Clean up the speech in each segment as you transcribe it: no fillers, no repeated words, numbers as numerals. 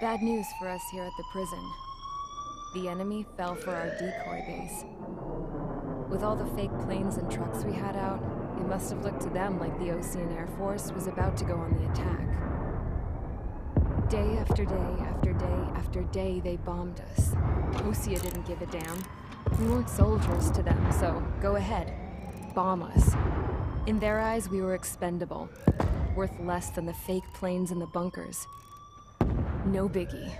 Bad news for us here at the prison. The enemy fell for our decoy base. With all the fake planes and trucks we had out, it must have looked to them like the Ocean Air Force was about to go on the attack. Day after day after day after day, they bombed us. Osea didn't give a damn. We weren't soldiers to them, so go ahead. Bomb us. In their eyes, we were expendable. Worth less than the fake planes in the bunkers. No biggie.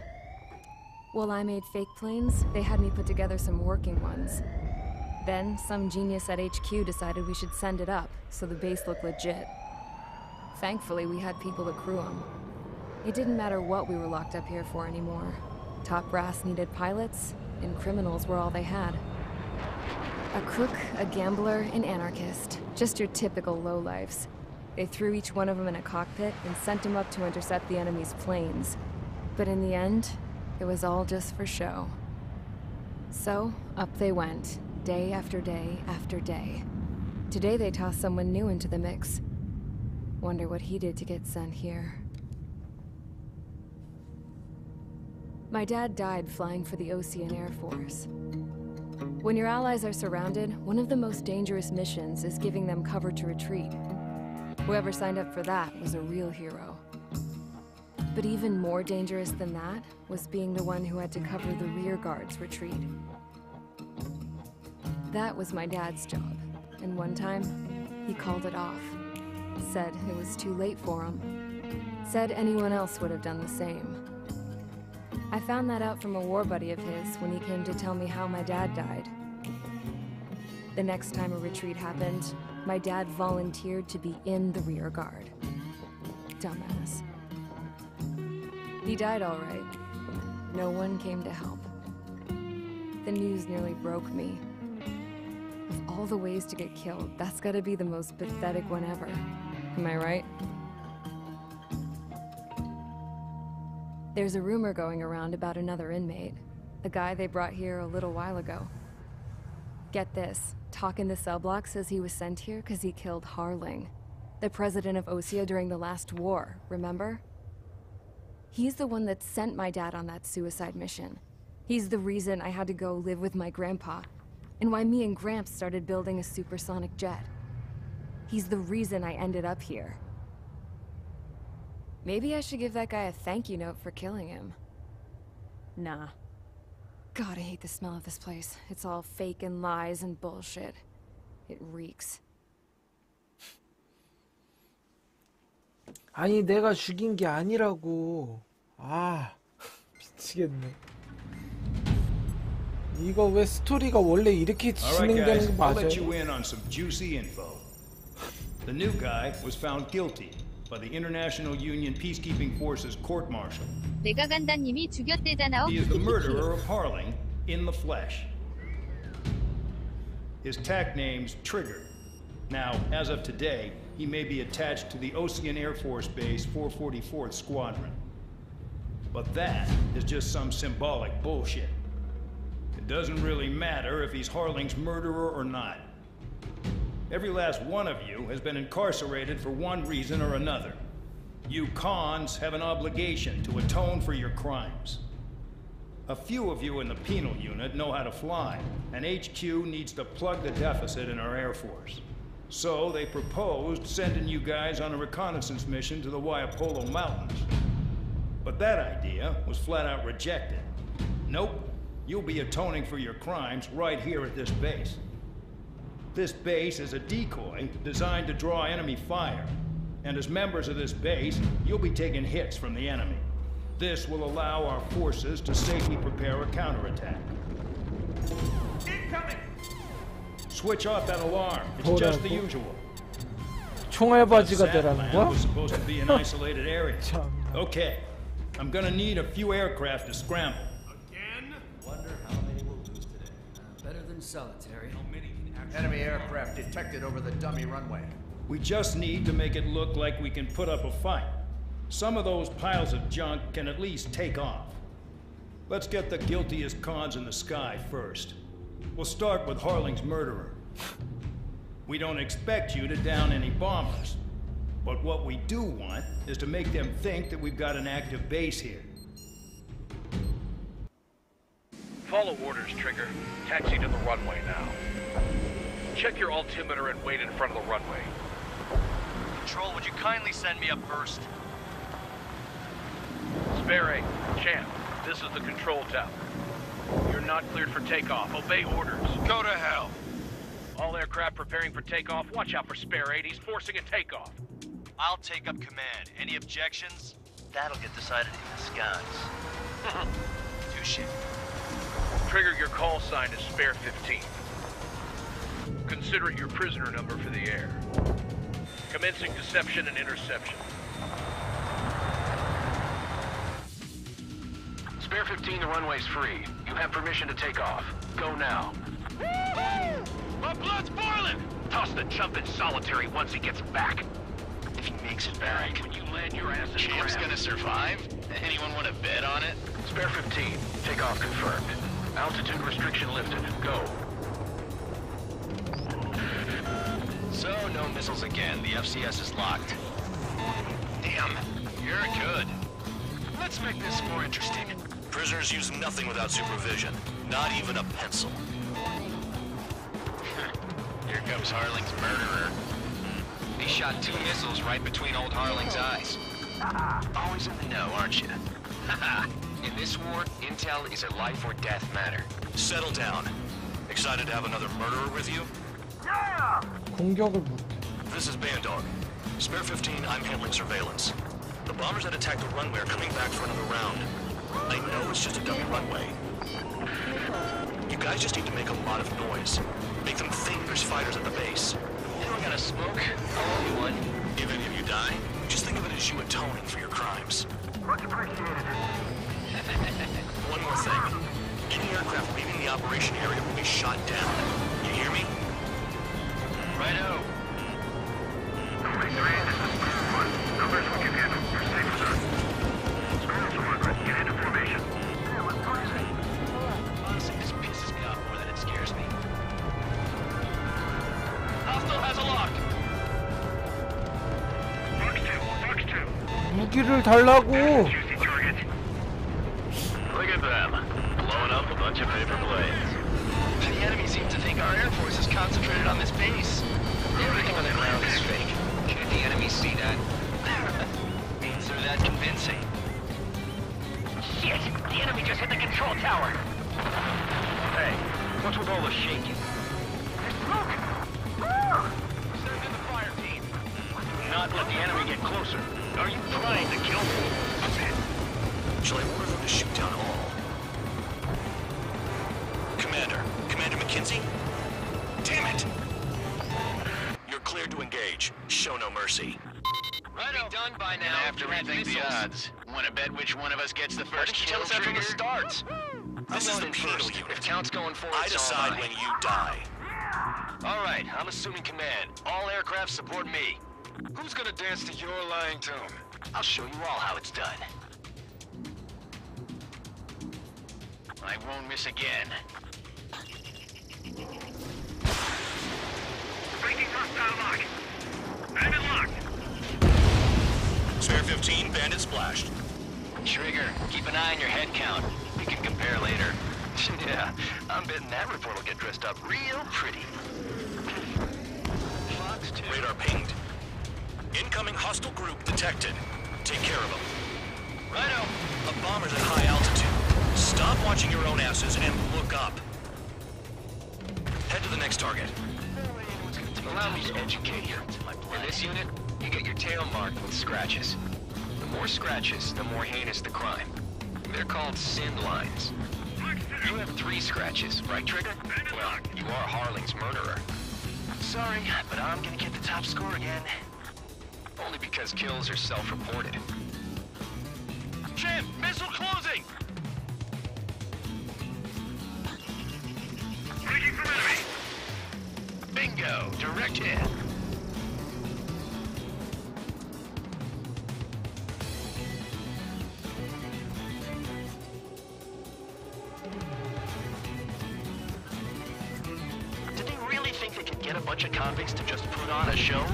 While I made fake planes, they had me put together some working ones. Then, some genius at HQ decided we should send it up, so the base looked legit. Thankfully, we had people to crew them. It didn't matter what we were locked up here for anymore. Top brass needed pilots, and criminals were all they had. A crook, a gambler, an anarchist. Just your typical lowlifes. They threw each one of them in a cockpit and sent them up to intercept the enemy's planes. But in the end, it was all just for show. So, up they went, day after day after day. Today they tossed someone new into the mix. Wonder what he did to get sent here. My dad died flying for the Ocean Air Force. When your allies are surrounded, one of the most dangerous missions is giving them cover to retreat. Whoever signed up for that was a real hero. But even more dangerous than that was being the one who had to cover the rear guard's retreat. That was my dad's job, and one time, he called it off. Said it was too late for him. Said anyone else would have done the same. I found that out from a war buddy of his when he came to tell me how my dad died. The next time a retreat happened, my dad volunteered to be in the rear guard. Dumbass. He died all right. No one came to help. The news nearly broke me. Of all the ways to get killed, that's gotta be the most pathetic one ever. Am I right? There's a rumor going around about another inmate. A guy they brought here a little while ago. Get this, talk in the cell block says he was sent here because he killed Harling, the president of Osea during the last war, remember? He's the one that sent my dad on that suicide mission. He's the reason I had to go live with my grandpa, and why me and Gramps started building a supersonic jet. He's the reason I ended up here. Maybe I should give that guy a thank you note for killing him. Nah. God, I hate the smell of this place. It's all fake and lies and bullshit. It reeks. 아니 내가 죽인 게 아니라고. 아 미치겠네. 이거 왜 스토리가 원래 이렇게 진행되는 거 맞아요? I'll let you in on some juicy info. The new guy was found guilty by the International Union Peacekeeping Forces court-martial. 내가 간다님이 죽였대잖아. He is the murderer of Harling in the flesh. His tag name's Trigger. Now, as of today, he may be attached to the Ocean Air Force Base 444th Squadron. But that is just some symbolic bullshit. It doesn't really matter if he's Harling's murderer or not. Every last one of you has been incarcerated for one reason or another. You cons have an obligation to atone for your crimes. A few of you in the penal unit know how to fly, and HQ needs to plug the deficit in our Air Force. So they proposed sending you guys on a reconnaissance mission to the Waiapolo Mountains. But that idea was flat out rejected. Nope, you'll be atoning for your crimes right here at this base. This base is a decoy designed to draw enemy fire. And as members of this base, you'll be taking hits from the enemy. This will allow our forces to safely prepare a counterattack. Incoming! Switch off that alarm. It's just the usual. 총알바지가 되라는 거야? was supposed to be an isolated area. Okay, I'm gonna need a few aircraft to scramble. Again? Wonder how many we'll lose today. Better than solitary. How many can actually... Enemy aircraft detected over the dummy runway. We just need to make it look like we can put up a fight. Some of those piles of junk can at least take off. Let's get the guiltiest cons in the sky first. We'll start with Harling's murderer. We don't expect you to down any bombers. But what we do want is to make them think that we've got an active base here. Follow orders, Trigger. Taxi to the runway now. Check your altimeter and wait in front of the runway. Control, would you kindly send me up first? Spare 8, Champ, this is the control tower. You're not cleared for takeoff. Obey orders. Go to hell. All aircraft preparing for takeoff. Watch out for Spare 8. He's forcing a takeoff. I'll take up command. Any objections? That'll get decided in the skies. Touche. Trigger, your call sign is Spare 15. Consider it your prisoner number for the air. Commencing deception and interception. Spare 15, the runway's free. You have permission to take off. Go now. My blood's boiling! Toss the chump in solitary once he gets back. If he makes it back. When you land your ass in Champ's gonna survive? Anyone want to bet on it? Spare 15, takeoff confirmed. Altitude restriction lifted. Go. So, no missiles again. The FCS is locked. Damn, you're good. Let's make this more interesting. Prisoners use nothing without supervision. Not even a pencil. Here comes Harling's murderer. He shot 2 missiles right between old Harling's eyes. Always in the know, aren't you? In this war, intel is a life or death matter. Settle down. Excited to have another murderer with you? 공격을 못. This is Bandog. Spare 15, I'm handling surveillance. The bombers that attacked the runway are coming back for another round. I know it's just a dummy runway. You guys just need to make a lot of noise. Make them think there's fighters at the base. Anyone got a smoke? I'll owe you one. If any of you die, just think of it as you atoning for your crimes. Much appreciated. One more thing. Any aircraft leaving the operation area will be shot down. You hear me? Righto. Numbers we can handle. You're safe, sir. Squirrels 100, get into formation. Honestly, this pisses me off more than it scares me. Hostile has a lock. Fox 2. 무기를 달라고. Juicy target. Look at them. Blowing up a bunch of paper planes. The enemy seems to think our Air Force is concentrated on this base. Everything on the ground is fake. Can't the enemy see that? Means they're that convincing. Shit! The enemy just hit the control tower! Hey, what's with all the shaking? Look! Send in the fire team. Not let the enemy get closer. Are you trying to kill me? Shall I order them to shoot down all? Commander McKinsey? Damn it! You're cleared to engage. Show no mercy. Righto. Be done by now. After rethink the odds. Want to bet which one of us gets the first kill? Tell us that from the start. This is the penal unit. If count's going forward, I decide when you die. All right, I'm assuming command. All aircraft support me. Who's gonna dance to your lying tune? I'll show you all how it's done. I won't miss again. Breaking hostile lock. Bandit locked. Spare 15, bandit splashed. Trigger, keep an eye on your head count. We can compare later. Yeah, I'm betting that report will get dressed up real pretty. Fox 2. Radar pinged. Incoming hostile group detected. Take care of them. Righto. A bomber's at high altitude. Stop watching your own asses and look up. Head to the next target. Allow me to educate you. In this unit, you get your tail marked with scratches. The more scratches, the more heinous the crime. They're called sin lines. You have 3 scratches, right, Trigger? Well, you are Harling's murderer. Sorry, but I'm gonna get the top score again. Only because kills are self-reported. Champ, missile closing! Breaking from enemy. Bingo! Direct hit. Did they really think they could get a bunch of convicts to just put on a show?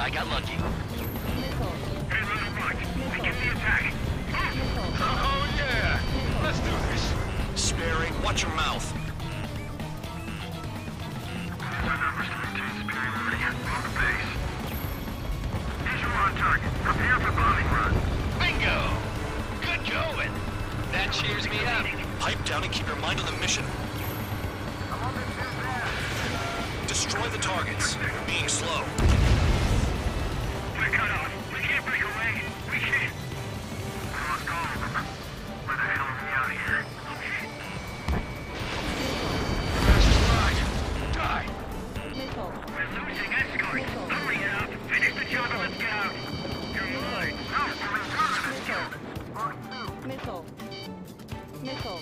I got lucky. Missile. Hey, little Mike, begin the attack. Missile. Oh, yeah! Let's do this. Sparing, watch your mouth. Visual on target. Prepare for bombing run. Bingo! Good going. That cheers me up. Pipe down and keep your mind on the mission. Destroy the targets. Being slow. We're cut off. We can't break away. We can't. We must go. Where the hell are we out of here? Die! Missile. We're losing escort. Hurry up. Finish the job and let's get out. You're mine. No, Missile. Missile.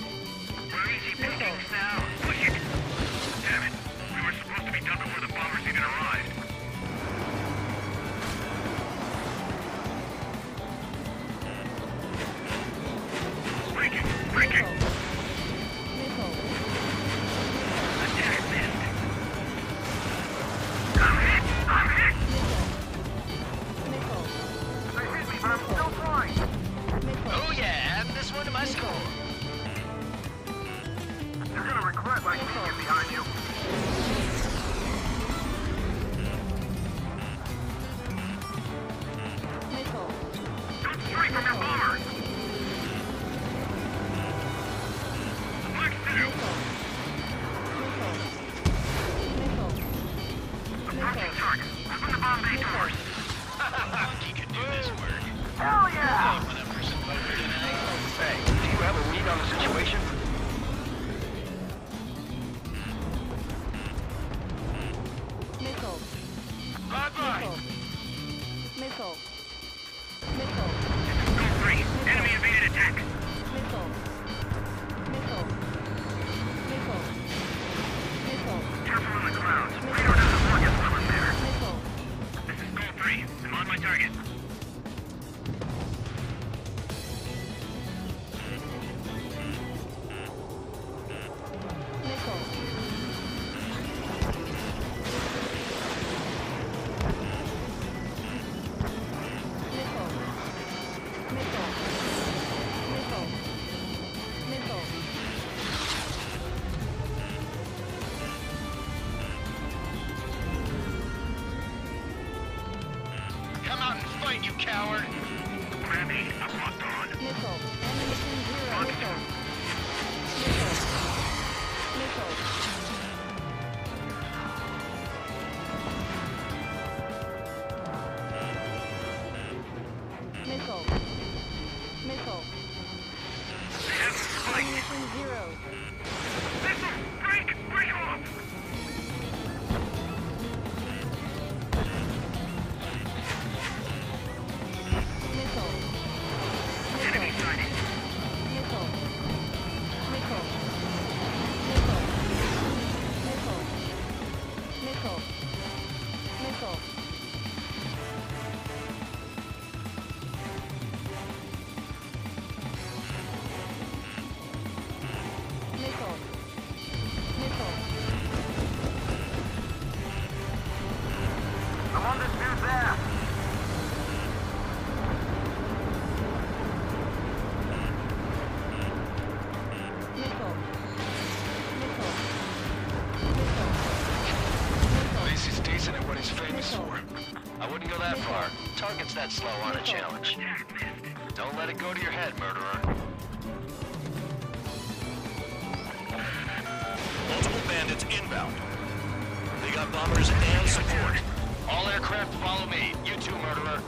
we're easy pickings now. Push it. Damn it. We were supposed to be done before the bombers even arrived. Break it. Break it. Missile. Attack missed. I'm hit. I'm hit. Missile. They hit me, but I'm still trying. Missile. Oh yeah, add this one to my score. You're gonna regret letting me get behind you. Missile. Don't stray from your bomber. Let's do. Missile. Approaching target. Open the bomb bay doors. You can do this work. Hell yeah! For that person voted tonight. Hey, do you have a read on the situation? Missile. Bye-bye. Missile. Missile. Go free. Enemy evaded attack. Missile. Missile. Missile. Missile. Careful on the clouds. Radar doesn't want you from there. Missile. This is Gold 3. I'm on my target. Missile. Missile. Missile. Missile. Missile. Come out and fight, you coward! Grammy, I'm locked on. Missile. Ammunition zero. Missile. Missile. Missile. Missile. Missile. They have the spike! Ammunition zero. Missile! Break! Break him off! Missile. Enemy Missile. sighting! Missile. Missile. Missile. Missile. Missile. Missile. Missile. Missile. I'm on this dude's ass! Missile. Missile. Missile. This is decent at what he's famous Missile. for. I wouldn't go that far. Target's that slow on a challenge. Don't let it go to your head, murderer. Multiple bandits inbound. They got bombers and support. All aircraft follow me. You too, murderer.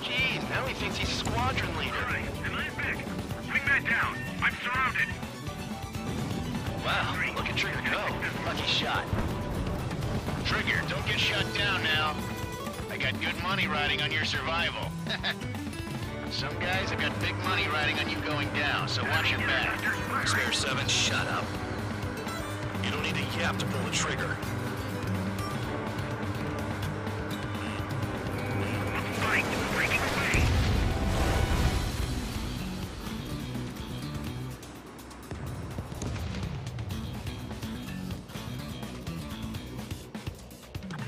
Geez, now he thinks he's squadron leader. Alright, and I'm back. Bring that down. I'm surrounded. Wow, look at Trigger go. Lucky shot. Trigger, don't get shut down now. I got good money riding on your survival. Some guys have got big money riding on you going down, so watch your back. Spare 7, shut up. You don't need a yap to pull the trigger. Fight! Breaking away!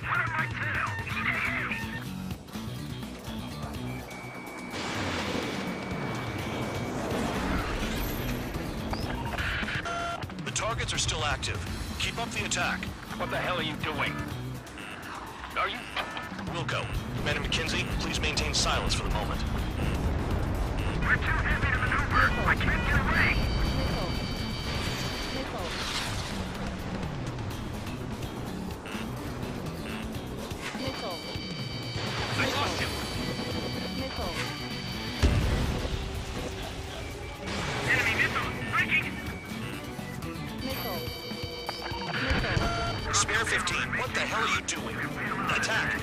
What am I tail? targets are still active. Keep up the attack. What the hell are you doing? Are you... Wilco, Commander McKenzie, please maintain silence for the moment. We're too heavy to maneuver. I can't get away. I lost him. Enemy missile. Breaking. Spare 15, what the hell are you doing? Attack!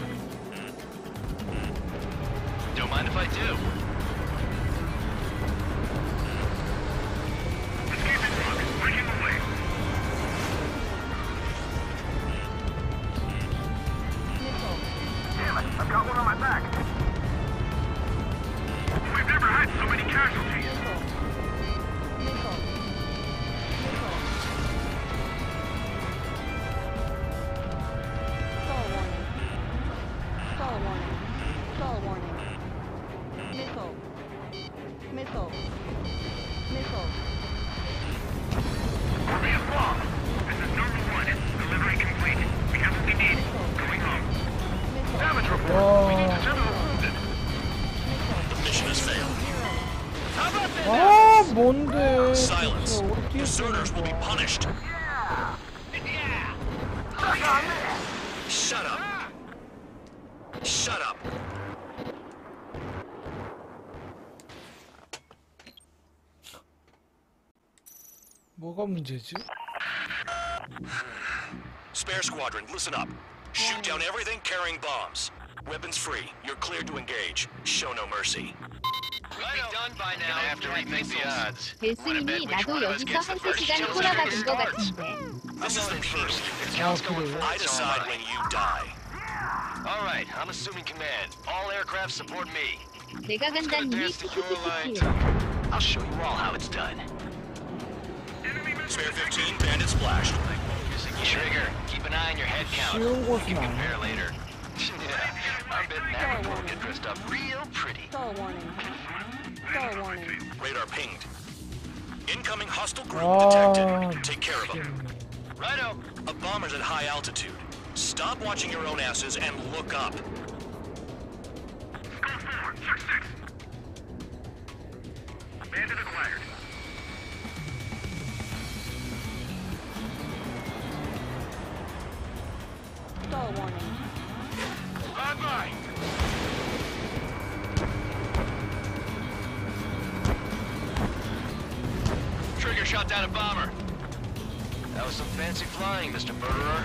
Don't mind if I do. Escaping rockets. Breaking away. Damn it, I've got one on my back. We've never had so many casualties. Korea's bomb. This is number 1. Delivery complete. We have what we need. Going home. Damage report. We need to send a wounded. The mission has failed. How about that? 아 뭔데? Silence. 진짜 어떻게 Deserters will be 쓰는 거야? punished. Yeah. Shut up. Shut up. 뭐가 문제지? Spare squadron, listen up. Shoot down everything carrying bombs. Weapons free. You're cleared to engage. Show no mercy. Done by now. Gonna have to rethink the odds. 델스님이 나도 여기서 한 3시간 꼬라박은 거 같은데. This is the first. first. Counts going first. I decide when you die. All right, I'm assuming command. All aircraft support me. 내가 간다님이 Advance to your lines. 키키키키. I'll show you all how it's done. Spare 15, bandit splashed. Trigger, keep an eye on your head count. 쉬운 We 곳은 can 아니야. compare later. Yeah, I bet Navajo will get dressed up real pretty. Radar pinged. Incoming hostile group 아, detected. Take care of them. 미치겠네. Righto. A bomber's at high altitude. Stop watching your own asses and look up. Skull 4, check 6. Bandit acquired. Bye-bye. Trigger shot down a bomber. That was some fancy flying, Mr. Murderer.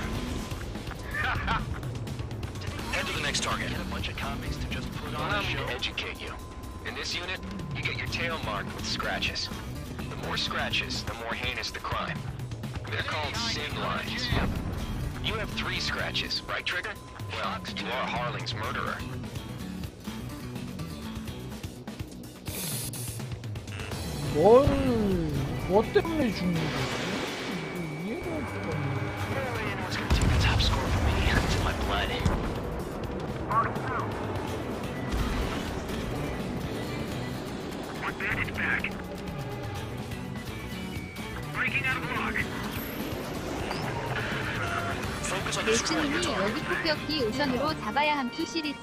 Head to the next target. Get a bunch of convicts to just put on a show. To educate you. In this unit, you get your tail marked with scratches. The more scratches, the more heinous the crime. They're called sin lines. You have 3 scratches, right, Trigger? Well, you are Harling's murderer. 뭐 때문에 죽는 거지? 이해가 없네. Anyone's gonna take the top score from me until my blood. One bandit back. Breaking out of lock. Focus on destroying your 델스님이 target. 여기 폭격기 우선으로 잡아야 함투 시리즈.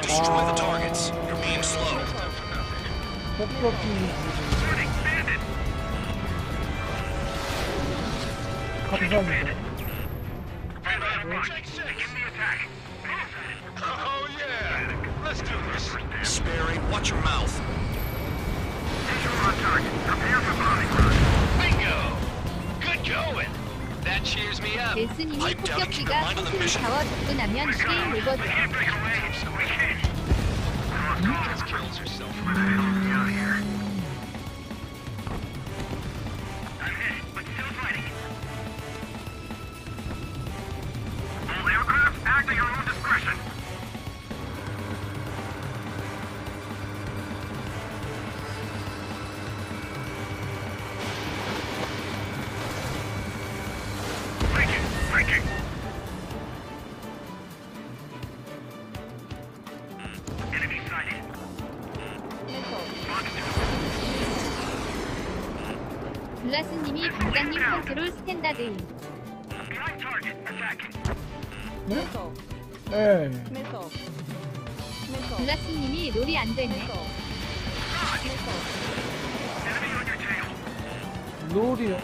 Destroy the targets. You're being slow. 폭격기 감사합니다. Oh yeah! Let's do this. Sperry, watch your mouth. Bingo! Good going! That cheers me up. 델스님이 폭격기가 포트를 잡아 접근하면 게임 오거든. Just kills herself. Out here. I'm hit, but still fighting. All aircraft, act at your own discretion. Breaking. Enemy sighted. 블라스님이 방장님 컨트롤 스탠다드임. 네? 네. 블라스님이 롤이 안 되네. 롤이요?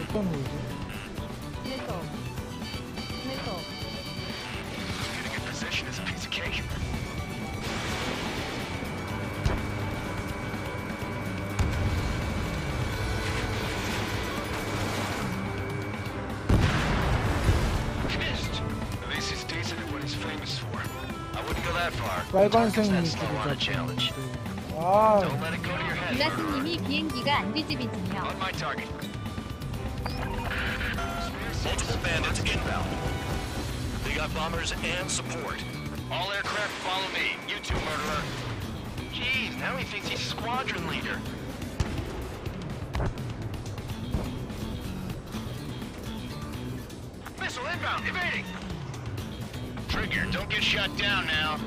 어떤 롤이죠? 빨간색 물질을 잡았는데 아 블라스님이 비행기가 안 뒤집어지며. Multiple bandits inbound. They got bombers and support. All aircraft follow me. You two, murderer. Jeez, now he thinks he's squadron leader. Missile inbound, evading! Trigger, don't get shot down now.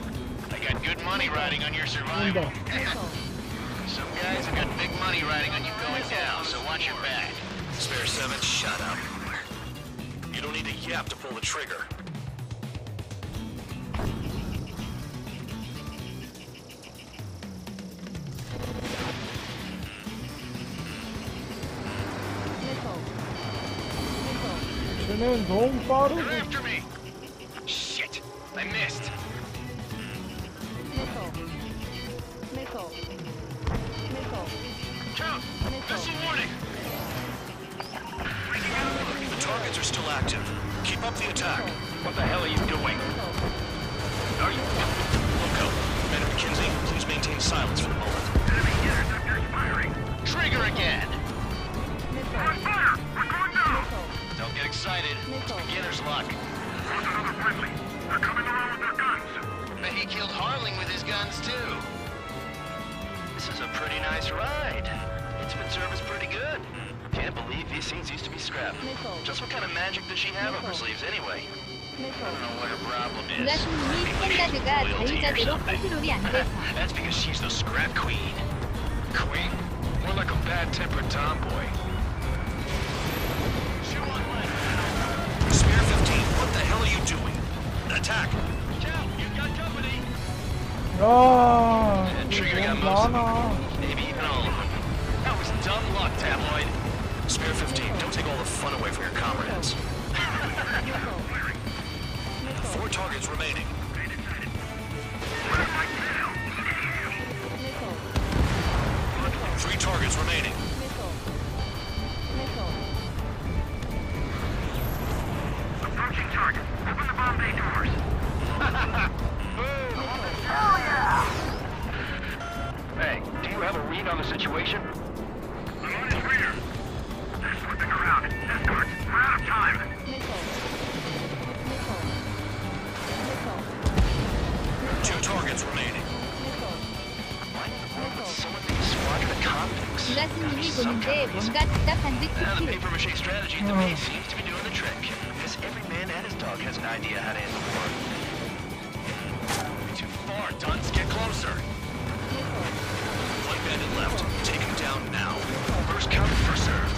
I got good money riding on your survival. Some guys have got big money riding on you going down, so watch your back. Spare 7, shut up. You don't need a yap to pull the trigger. 쟤는 너무 빠르고 They're after me! Shit! I missed! Count! Missile warning! The targets are still active. Keep up the attack. What the hell are you doing? Are you... Loco, Commander McKenzie, please maintain silence for the moment. Trigger again! Don't get excited. It's beginner's luck. They're coming around with their guns. Bet he killed Harling with his guns, too. This is a pretty nice ride. It's been serviced pretty good. Can't believe these things used to be scrapped. Just what kind of magic does she have up her sleeves, anyway? I don't know what her problem is. 블라스님이 스탠다드가 자유자재로 컨트롤이 안 돼서. That's because she's the scrap queen. Queen? More like a bad-tempered tomboy. Spare 15, what the hell are you doing? Attack! Chow, you've got company. 야 Trigger got 너무 most of 많아. them. Maybe even all of them. That was dumb luck, Tabloid. Spare 15, don't take all the fun away from your comrades. 4 targets remaining. 3 targets remaining. Approaching target. Open the bomb bay doors. Hey, do you have a read on the situation? I'm on his reader. They're slipping around. Escorts, we're out of time. 2 targets remaining. 블라스님이 보는데 뭔가 답답한 듯 The 싶기로. paper-mache strategy to me seems to be doing the trick. Because every man and his dog has an idea how to end the war. Too far, Dunce. Get closer. 1 bandit left. Take him down now. First come, first served.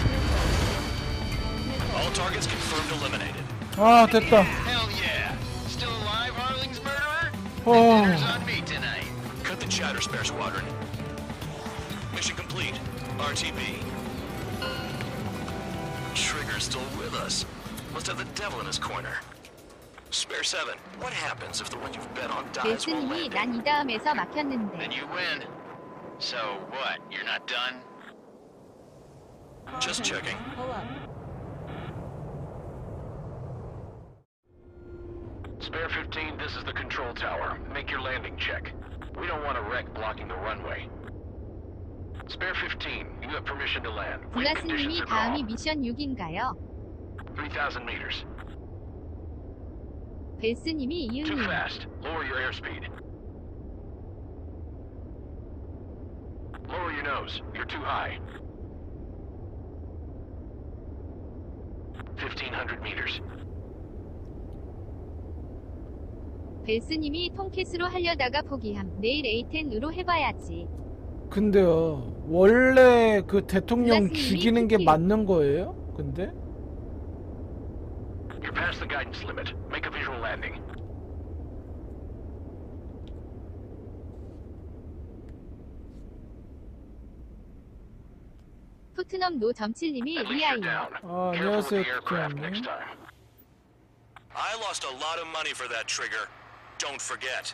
All targets confirmed eliminated. 아 됐다. Hell yeah. Still alive, Harling's murderer? Oh. Dinner's on me tonight. Cut the chatter, Spare Squadron. Mission complete. RTB. Trigger's still with us. Must have the devil in his corner. Spare 7, what happens if the one you've bet on dies while 벨스님이 landing? 난 이 다음에서 막혔는데. Then you win. So what? You're not done? Just checking. Spare 15, this is the control tower. Make your landing check. We don't want a wreck blocking the runway. Spare 15, you have permission to land. Wind conditions 블라스님이 are 다음이 calm. 미션 6인가요? 3,000 meters. 벨스님이 Too 이응이. fast. Lower your airspeed. Lower your nose. You're too high. 1,500 meters. 벨스님이 통캐스로 하려다가 포기함. 내일 A10으로 해봐야지. 근데요 원래 그 대통령 죽이는 게 맞는 거예요? 근데? You're past the guidance limit. Make a visual landing. 토트넘 노점칠님이 At least you're 리아이요. down. 아, Careful with the 안녕하세요, aircraft 토끼님. next time. I lost a lot of money for that trigger. Don't forget.